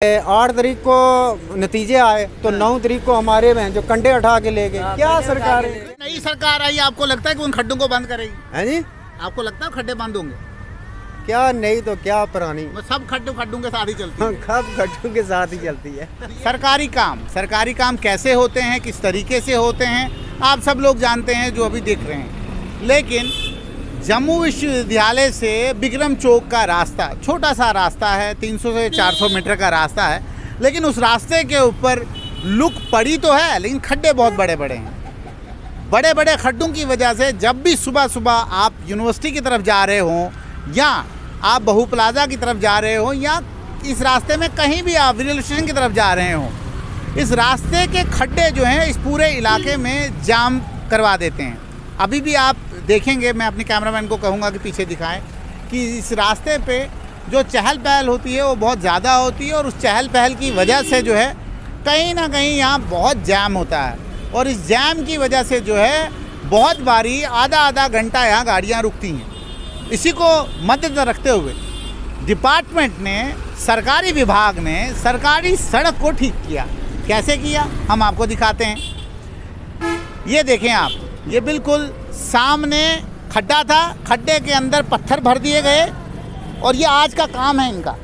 8 तारीख को नतीजे आए तो 9 तारीख को हमारे बहन जो कंडे उठा के ले गए। क्या सरकार है? नई सरकार आई, आपको लगता है कि उन खड्डों को बंद करेगी? है जी, आपको लगता है खड्डे बंद होंगे? क्या नहीं तो क्या पुरानी, सब खड्डों के साथ ही चलती है। सब खड्डों के साथ ही चलती है। सरकारी काम कैसे होते हैं, किस तरीके से होते हैं, आप सब लोग जानते हैं जो अभी देख रहे हैं। लेकिन जम्मू विश्वविद्यालय से बिक्रम चौक का रास्ता, छोटा सा रास्ता है, 300 से 400 मीटर का रास्ता है, लेकिन उस रास्ते के ऊपर लुक पड़ी तो है, लेकिन खड्डे बहुत बड़े बड़े हैं। बड़े बड़े खड्डों की वजह से जब भी सुबह सुबह आप यूनिवर्सिटी की तरफ जा रहे हों या आप बहू प्लाजा की तरफ जा रहे हो या इस रास्ते में कहीं भी आप रेलवे स्टेशन की तरफ जा रहे हो, इस रास्ते के खड्डे जो हैं इस पूरे इलाके में जाम करवा देते हैं। अभी भी आप देखेंगे, मैं अपने कैमरामैन को कहूँगा कि पीछे दिखाएं कि इस रास्ते पे जो चहल पहल होती है वो बहुत ज़्यादा होती है और उस चहल पहल की वजह से जो है कहीं ना कहीं यहाँ बहुत जाम होता है और इस जाम की वजह से जो है बहुत बारी आधा घंटा यहाँ गाड़ियाँ रुकती हैं। इसी को मद्देनजर रखते हुए डिपार्टमेंट ने, सरकारी विभाग ने सरकारी सड़क को ठीक किया। कैसे किया हम आपको दिखाते हैं। ये देखें आप, ये बिल्कुल सामने खड्डा था, खड्डे के अंदर पत्थर भर दिए गए और ये आज का काम है इनका।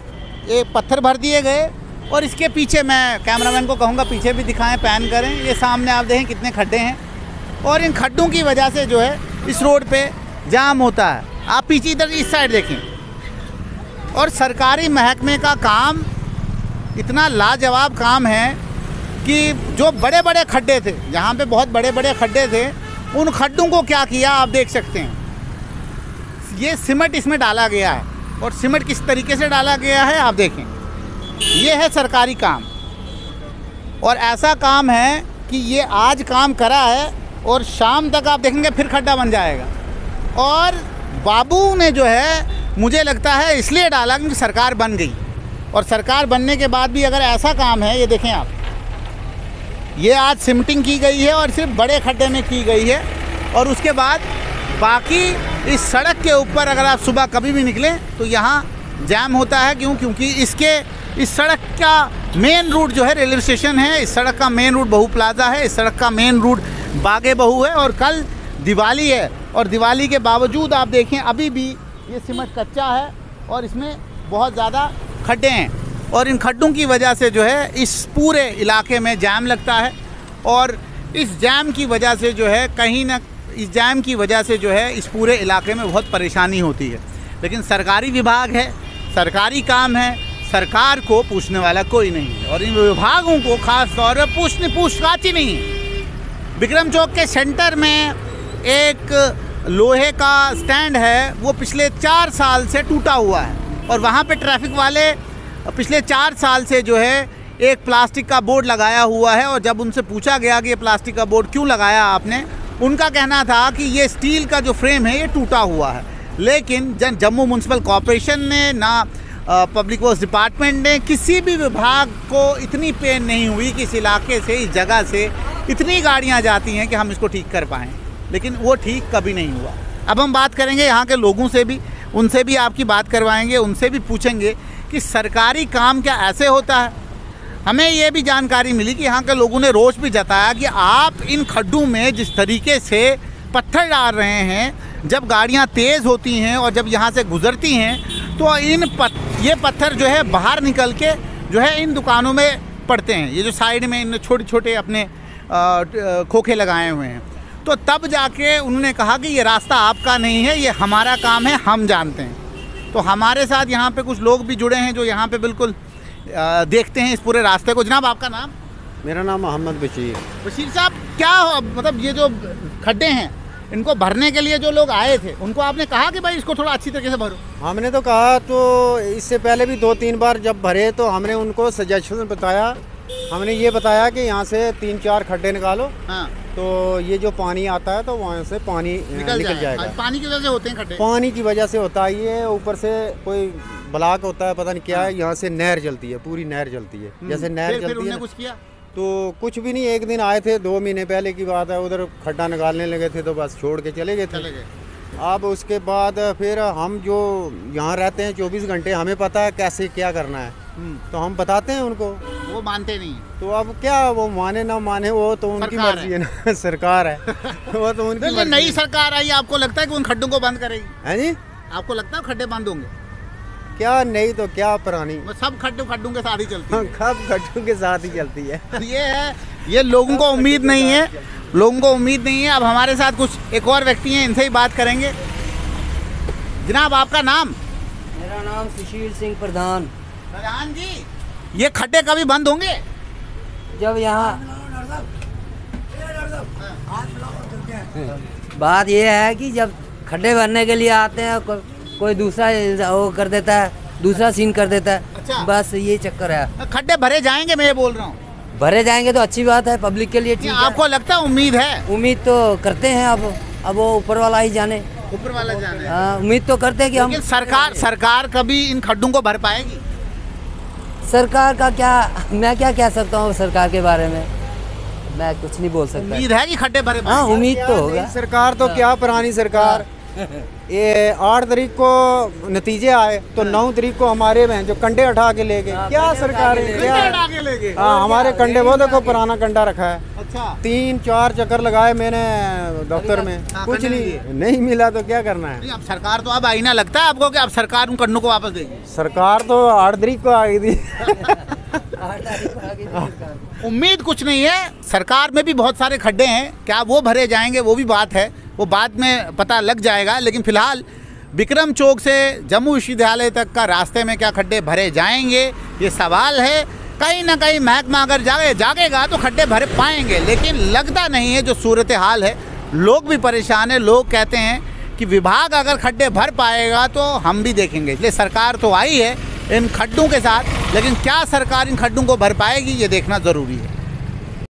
ये पत्थर भर दिए गए और इसके पीछे, मैं कैमरामैन को कहूँगा पीछे भी दिखाएं, पैन करें। ये सामने आप देखें कितने खड्डे हैं और इन खड्डों की वजह से जो है इस रोड पे जाम होता है। आप पीछे इधर इस साइड देखें। और सरकारी महकमे का काम इतना लाजवाब काम है कि जो बड़े बड़े खड्डे थे, यहाँ पे बहुत बड़े बड़े खड्डे थे, उन खड्डों को क्या किया आप देख सकते हैं। ये सीमेंट इसमें डाला गया है और सीमेंट किस तरीके से डाला गया है आप देखें। ये है सरकारी काम और ऐसा काम है कि ये आज काम करा है और शाम तक आप देखेंगे फिर खड्डा बन जाएगा। और बाबू ने जो है मुझे लगता है इसलिए डाला क्योंकि सरकार बन गई और सरकार बनने के बाद भी अगर ऐसा काम है, ये देखें आप, ये आज सिमटिंग की गई है और सिर्फ बड़े खड्डे में की गई है और उसके बाद बाकी इस सड़क के ऊपर अगर आप सुबह कभी भी निकलें तो यहाँ जाम होता है। क्योंकि इस सड़क का मेन रूट जो है रेलवे स्टेशन है, इस सड़क का मेन रूट बहू प्लाजा है, इस सड़क का मेन रूट बागे बहू है और कल दिवाली है और दिवाली के बावजूद आप देखें अभी भी ये सीमेंट कच्चा है और इसमें बहुत ज़्यादा खड्डे हैं और इन खड्डों की वजह से जो है इस पूरे इलाके में जाम लगता है और इस जाम की वजह से जो है इस जाम की वजह से जो है इस पूरे इलाके में बहुत परेशानी होती है। लेकिन सरकारी विभाग है, सरकारी काम है, सरकार को पूछने वाला कोई नहीं है और इन विभागों को खास तौर पर पूछताछ ही नहीं है। बिक्रम चौक के सेंटर में एक लोहे का स्टैंड है, वो पिछले 4 साल से टूटा हुआ है और वहाँ पे ट्रैफिक वाले पिछले 4 साल से जो है एक प्लास्टिक का बोर्ड लगाया हुआ है और जब उनसे पूछा गया कि ये प्लास्टिक का बोर्ड क्यों लगाया आपने, उनका कहना था कि ये स्टील का जो फ्रेम है ये टूटा हुआ है। लेकिन जम्मू म्यूनसिपल कॉरपोरेशन ने, ना पब्लिक वर्क्स डिपार्टमेंट ने, किसी भी विभाग को इतनी पेन नहीं हुई कि इस इलाके से, इस जगह से इतनी गाड़ियाँ जाती हैं कि हम इसको ठीक कर पाएँ, लेकिन वो ठीक कभी नहीं हुआ। अब हम बात करेंगे यहाँ के लोगों से भी, उनसे भी आपकी बात करवाएंगे, उनसे भी पूछेंगे कि सरकारी काम क्या ऐसे होता है। हमें ये भी जानकारी मिली कि यहाँ के लोगों ने रोष भी जताया कि आप इन खड्डों में जिस तरीके से पत्थर डाल रहे हैं, जब गाड़ियाँ तेज़ होती हैं और जब यहाँ से गुजरती हैं तो ये पत्थर जो है बाहर निकल के जो है इन दुकानों में पड़ते हैं। ये जो साइड में इन छोटे छोटे अपने खोखे लगाए हुए हैं, तो तब जाके उन्होंने कहा कि ये रास्ता आपका नहीं है, ये हमारा काम है, हम जानते हैं। तो हमारे साथ यहाँ पे कुछ लोग भी जुड़े हैं जो यहाँ पे बिल्कुल देखते हैं इस पूरे रास्ते को। जनाब आपका नाम? मेरा नाम मोहम्मद बशीर। बशीर साहब, क्या मतलब ये जो खड्डे हैं इनको भरने के लिए जो लोग आए थे उनको आपने कहा कि भाई इसको थोड़ा अच्छी तरीके से भरो? हमने तो कहा, तो इससे पहले भी 2-3 बार जब भरे तो हमने उनको सजेशन बताया। हमने ये बताया कि यहाँ से 3-4 खड्डे निकालो। हाँ। तो ये जो पानी आता है तो वहाँ से पानी निकल जाएगा। पानी की वजह से होते हैं खड्डे? पानी की वजह से होता है। ये ऊपर से कोई ब्लॉक होता है, पता नहीं क्या है, यहाँ से नहर चलती है, पूरी नहर चलती है। जैसे नहर चलती है। कुछ किया तो कुछ भी नहीं। एक दिन आए थे, 2 महीने पहले की बात है, उधर खड्डा निकालने लगे थे तो बस छोड़ के चले गए थे। अब उसके बाद फिर हम जो यहाँ रहते हैं 24 घंटे, हमें पता है कैसे क्या करना है। तो हम बताते हैं उनको, वो मानते नहीं है। तो अब क्या वो माने ना माने वो तो उनकी सरकार मर्जी है ना सरकार है वो तो उनकी तो मर्जी नई है। सरकार आई, आपको लगता है कि उन खड्डों को बंद करेगी? है जी, आपको लगता है खड्डे बंद होंगे? क्या नहीं तो क्या पुरानी, वो सब खड्डों के साथ ही चलती है। कब गड्ढों के साथ ही चलती है। ये है, ये लोगों को उम्मीद नहीं है, लोगों को उम्मीद नहीं है। अब हमारे साथ कुछ एक और व्यक्ति हैं, इनसे ही बात करेंगे। जनाब आपका नाम? मेरा नाम सुशील सिंह प्रधान। प्रधान जी, ये खड्डे कभी बंद होंगे? जब यहाँ बात ये है कि जब खड्डे भरने के लिए आते हैं कोई दूसरा वो कर देता है, दूसरा सीन कर देता है। अच्छा। बस ये चक्कर है। खड्डे भरे जाएंगे, मैं ये बोल रहा हूँ। भरे जाएंगे तो अच्छी बात है, पब्लिक के लिए ठीक है। आपको लगता है, उम्मीद है? उम्मीद तो करते हैं, अब वो ऊपर वाला ही जाने। ऊपर वाला जाने। हाँ, उम्मीद तो करते हैं कि हम। लेकिन सरकार कभी इन खड्डों को भर पाएगी? सरकार का क्या, मैं क्या कह सकता हूँ सरकार के बारे में, मैं कुछ नहीं बोल सकता। उम्मीद है कि खड्डे भरे हाँ, पाएंगे? उम्मीद तो होगा। नई सरकार तो क्या पुरानी सरकार, ये 8 तारीख को नतीजे आए तो 9 तारीख को हमारे बहन जो कंडे उठा के ले गए। क्या सरकार है, क्या? आगे ले गए। हाँ, हमारे कंडे वो देखो पुराना कंडा रखा है। अच्छा। 3-4 चक्कर लगाए मैंने दफ्तर में, हाँ, कुछ कंडे नहीं मिला तो क्या करना है। नहीं, अब सरकार तो अब आई ना, लगता है आपको कि अब सरकार उन कंडों को वापस देगी? सरकार तो 8 तारीख को आ गई थी। उम्मीद कुछ नहीं है। सरकार में भी बहुत सारे खड्डे हैं, क्या वो भरे जाएंगे वो भी बात है, वो बाद में पता लग जाएगा। लेकिन फिलहाल विक्रम चौक से जम्मू विश्वविद्यालय तक का रास्ते में क्या खड्डे भरे जाएंगे, ये सवाल है। कहीं ना कहीं महकमा अगर जागेगा तो खड्डे भरे पाएंगे, लेकिन लगता नहीं है। जो सूरत हाल है, लोग भी परेशान है। लोग कहते हैं कि विभाग अगर खड्डे भर पाएगा तो हम भी देखेंगे। इसलिए सरकार तो आई है इन खड्डों के साथ, लेकिन क्या सरकार इन खड्डों को भर पाएगी, ये देखना ज़रूरी है।